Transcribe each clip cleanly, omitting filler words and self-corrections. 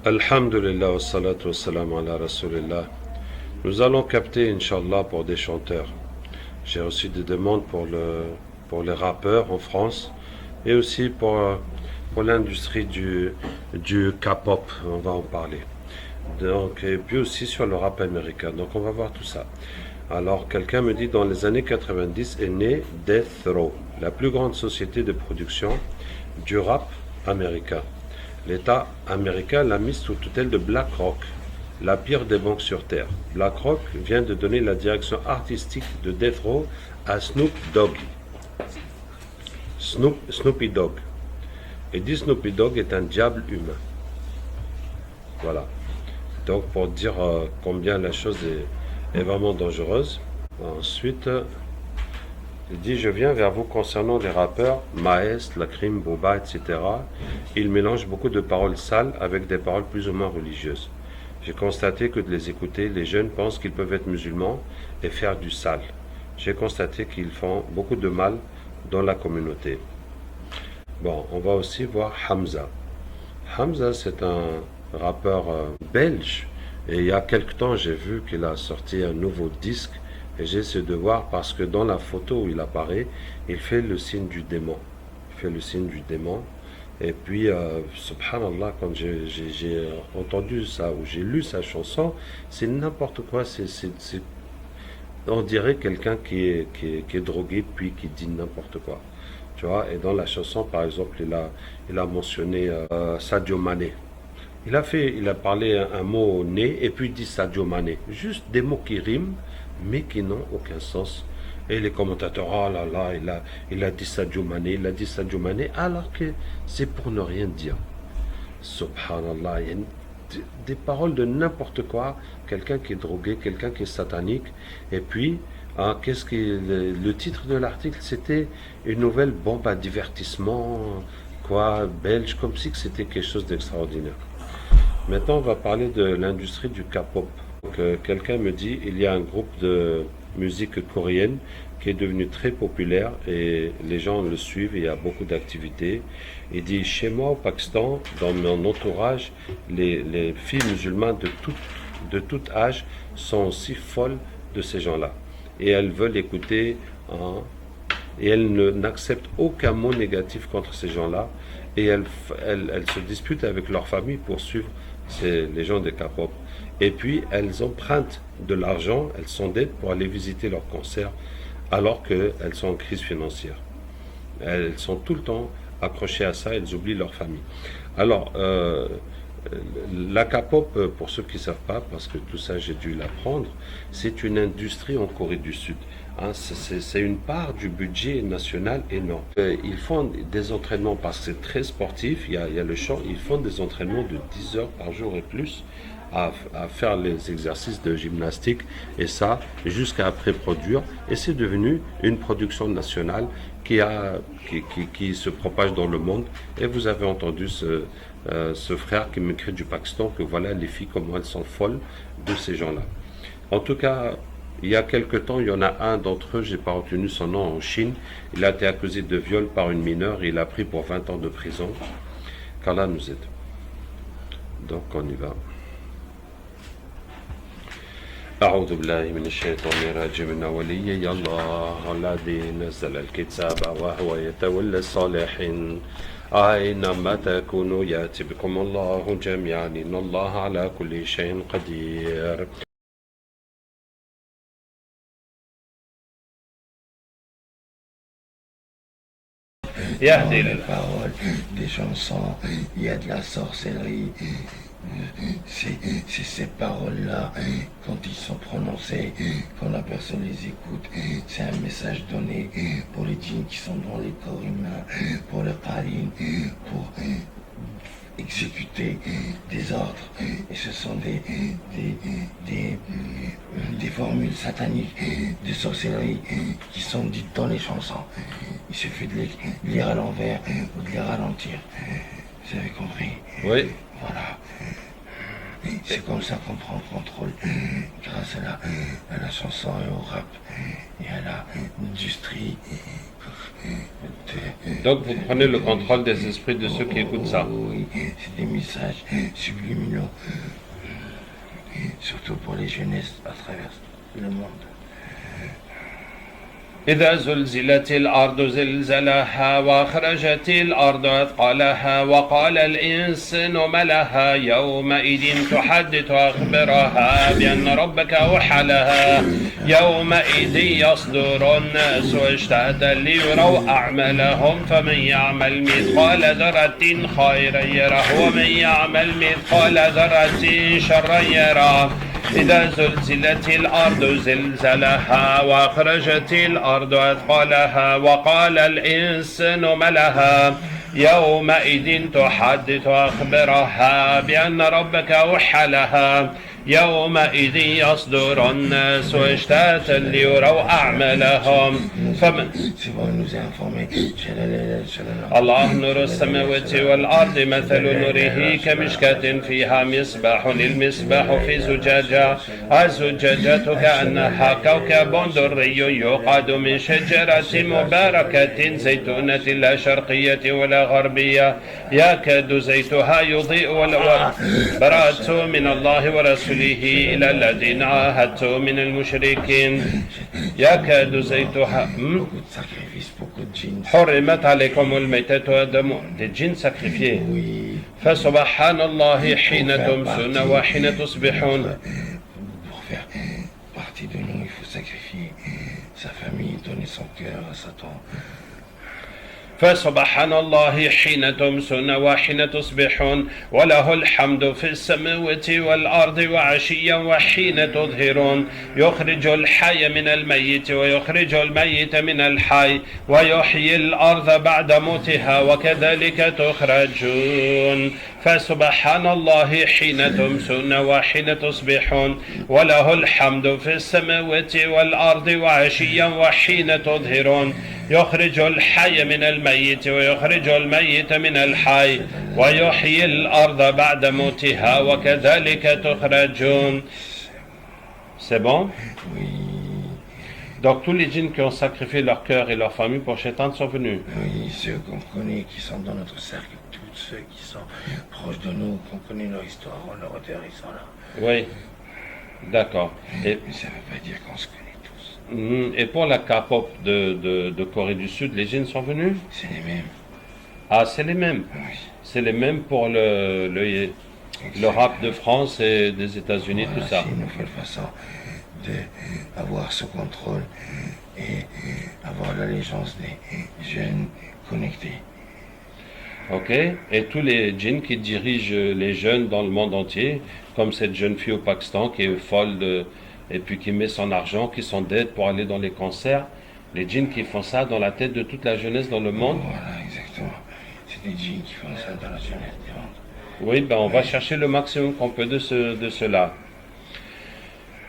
Alhamdulillah wa salatu wa salam ala Rasulillah. Nous allons capter, Inch'Allah, pour des chanteurs. J'ai reçu des demandes pour les rappeurs en France et aussi pour l'industrie du K-pop, on va en parler. Donc, et puis aussi sur le rap américain. Donc on va voir tout ça. Alors quelqu'un me dit dans les années 90 est né Death Row, la plus grande société de production du rap américain. L'État américain l'a mise sous tutelle de BlackRock, la pire des banques sur Terre. BlackRock vient de donner la direction artistique de Death Row à Snoopy Dogg. Et dit Snoopy Dogg est un diable humain. Voilà. Donc pour dire combien la chose est vraiment dangereuse. Ensuite, il dit je viens vers vous concernant les rappeurs, Maes, Lakrim, Booba, etc. Ils mélangent beaucoup de paroles sales avec des paroles plus ou moins religieuses. J'ai constaté que de les écouter, les jeunes pensent qu'ils peuvent être musulmans et faire du sale. J'ai constaté qu'ils font beaucoup de mal dans la communauté. Bon, on va aussi voir Hamza. Hamza, c'est un rappeur belge. Et il y a quelque temps, j'ai vu qu'il a sorti un nouveau disque. Et j'ai essayé de voir parce que dans la photo où il apparaît, il fait le signe du démon. Il fait le signe du démon. Et puis, subhanallah, quand j'ai entendu ça, ou j'ai lu sa chanson, c'est n'importe quoi. On dirait quelqu'un qui est drogué puis qui dit n'importe quoi. Tu vois, et dans la chanson, par exemple, il a mentionné Sadio Mané. Il a parlé un mot né et puis dit Sadio Mané. Juste des mots qui riment, mais qui n'ont aucun sens. Et les commentateurs, oh là là, il a dit Sadio Mané, il a dit Sadio Mané, alors que c'est pour ne rien dire. Subhanallah, il y a des paroles de n'importe quoi, quelqu'un qui est drogué, quelqu'un qui est satanique, et puis, qu'est-ce que le titre de l'article, c'était une nouvelle bombe à divertissement, quoi, belge, comme si c'était quelque chose d'extraordinaire. Maintenant, on va parler de l'industrie du K-pop. Quelqu'un me dit, il y a un groupe de musique coréenne qui est devenu très populaire et les gens le suivent et il y a beaucoup d'activités. Il dit, chez moi au Pakistan, dans mon entourage, les filles musulmanes de tout âge sont aussi folles de ces gens-là. Et elles veulent écouter, et elles n'acceptent aucun mot négatif contre ces gens-là. Et elles se disputent avec leur famille pour suivre les gens de K-pop. Et puis, elles empruntent de l'argent, elles s'endettent pour aller visiter leurs concerts, alors qu'elles sont en crise financière. Elles sont tout le temps accrochées à ça, elles oublient leur famille. Alors, la K-pop, pour ceux qui ne savent pas, parce que tout ça j'ai dû l'apprendre, c'est une industrie en Corée du Sud. C'est une part du budget national énorme. Ils font des entraînements parce que c'est très sportif, il y a le chant, ils font des entraînements de 10 heures par jour et plus à faire les exercices de gymnastique et ça jusqu'à après produire. Et c'est devenu une production nationale qui se propage dans le monde. Et vous avez entendu ce frère qui m'écrit du Pakistan que voilà les filles comment elles sont folles de ces gens-là. En tout cas, il y a quelque temps, il y en a un d'entre eux, j'ai pas retenu son nom, en Chine. Il a été accusé de viol par une mineure et il a pris pour 20 ans de prison. Qu'Allah nous aide. Donc on y va. أعوذ بالله من الشيطان الرجيم إن وليي الله الذي نزل الكتاب وهو يتولى الصالحين أينما تكونوا يأتي بكم الله جميعا إن الله على كل شيء قدير. Il y a des paroles, des chansons, il y a de la sorcellerie. C'est ces paroles-là, quand ils sont prononcées, quand la personne les écoute, c'est un message donné pour les djinns qui sont dans les corps humains, pour le qarin, pour exécuter des ordres. Et ce sont des formules sataniques de sorcellerie qui sont dites dans les chansons. Il suffit de les lire à l'envers ou de les ralentir. Vous avez compris? Oui. Voilà. C'est comme ça qu'on prend contrôle grâce à la chanson et au rap et à l'industrie Donc vous prenez le contrôle des esprits de ceux qui écoutent ça. Oui, c'est des messages subliminaux, surtout pour les jeunesses à travers le monde. إذا زلزلت الأرض زلزالها وأخرجت الأرض أثقالها وقال الإنسان ما لها يومئذ تحدث أخبارها بأن ربك أوحى لها يومئذ يصدر الناس أشتاتا ليروا أعمالهم فمن يعمل مثقال ذرة خيرا يره ومن يعمل مثقال ذرة شرا يره إذا زلزلت الأرض زلزالها وأخرجت الأرض أثقالها وقال الإنسان ما لها يومئذ تحدث أخبارها بأن ربك أوحى لها يومئذ يصدر الناس أشتاتا ليروا أعمالهم فمن الله نور السماوات والأرض مثل نوره كمشكاة فيها مصباح المصباح في زجاجة الزجاجة كأنها كوكب دري يوقد من شجرة مباركة زيتونة لا شرقية ولا غربية يكاد زيتها يضيء ولو براءة من الله ورسوله إلى الذين عاهدتم من المشركين يكاد زيتها حرمت عليكم الميتة والدم des djinns sacrifiés فسبحان الله حين تمسون وحين تصبحون. Pour faire partie de nous, il faut sacrifier sa famille, donner son cœur à Satan. فسبحان الله حين تمسون وحين تصبحون وله الحمد في السماوات والأرض وعشيا وحين تظهرون يخرج الحي من الميت ويخرج الميت من الحي ويحيي الأرض بعد موتها وكذلك تخرجون. فسبحان الله حين تمسون وحين تصبحون وله الحمد في السماوات والأرض وعشيا وحين تظهرون يخرج الحي من الميت ويخرج الميت من الحي ويحيي الأرض بعد موتها وكذلك تخرجون. C'est bon? Oui. Donc tous les djinns qui ont sacrifié leur cœur et leur famille pour Shaitan sont venus. Oui, ceux qu'on connaît, qui sont dans notre cercle, tous ceux qui sont proches de nous, qu'on connaît leur histoire, leur odeur, ils sont là. Oui, d'accord. Et, Mais ça ne veut pas dire qu'on se connaît tous. et pour la K-pop de Corée du Sud, les djinns sont venus? C'est les mêmes. Ah, c'est les mêmes. Oui. C'est les mêmes pour le rap de France et des États-Unis, Voilà, tout ça. c'est une nouvelle façon d'avoir ce contrôle et avoir l'allégeance des jeunes connectés. Ok. Et tous les djinns qui dirigent les jeunes dans le monde entier, comme cette jeune fille au Pakistan qui est folle et puis qui met son argent, qui sont dead pour aller dans les concerts, les djinns qui font ça dans la tête de toute la jeunesse dans le monde. Voilà, exactement. C'est des djinns qui font ça dans la jeunesse du monde. Oui, ben on va chercher le maximum qu'on peut de cela.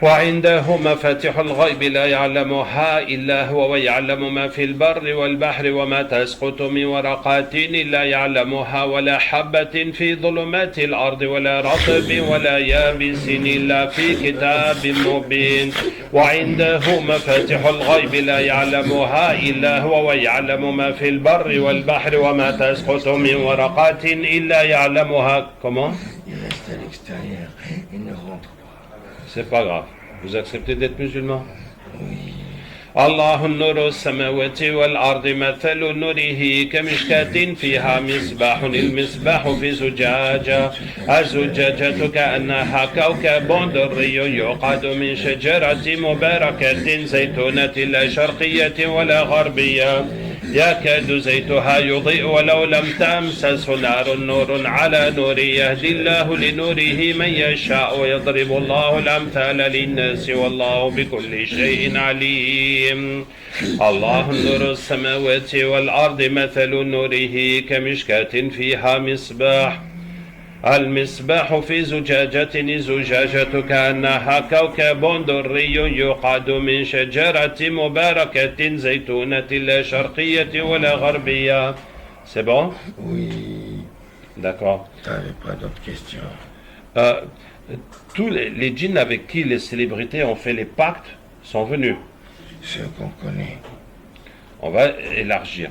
وعنده مفاتيح الغيب لا يعلمها إلا هو ويعلم ما في البر والبحر وما تسقط من ورقات إلا يعلمها ولا حبة في ظلمات الأرض ولا رطب ولا يابس إلا في كتاب مبين وعنده مفاتيح الغيب لا يعلمها إلا هو ويعلم ما في البر والبحر وما تسقط من ورقات إلا يعلمها. Comment? Ils restent à l'extérieur, ils ne rentrent pas. C'est pas grave. Vous acceptez d'être musulman? Oui. الله نور السماوات والأرض مثل نوره كمشكاة فيها مصباح المصباح في زجاجة الزجاجة كأنها كوكب دري يوقد من شجرة مباركة زيتونة لا شرقية ولا غربية يكاد زيتها يضيء ولو لم تمسسه نار نور على نور يهدي الله لنوره من يشاء ويضرب الله الأمثال للناس والله بكل شيء عليم. الله نور السماوات والأرض مثل نوره كمشكاة فيها مصباح المصباح في زجاجة الزجاجة كأنها كوكب دري يوقد من شجرة مباركة زيتونة لا شرقية ولا غربية. C'est bon? Oui. D'accord. T'avais pas d'autres questions? Tous les djinns avec qui les célébrités ont fait les pactes sont venus. Ceux qu'on connaît. On va élargir.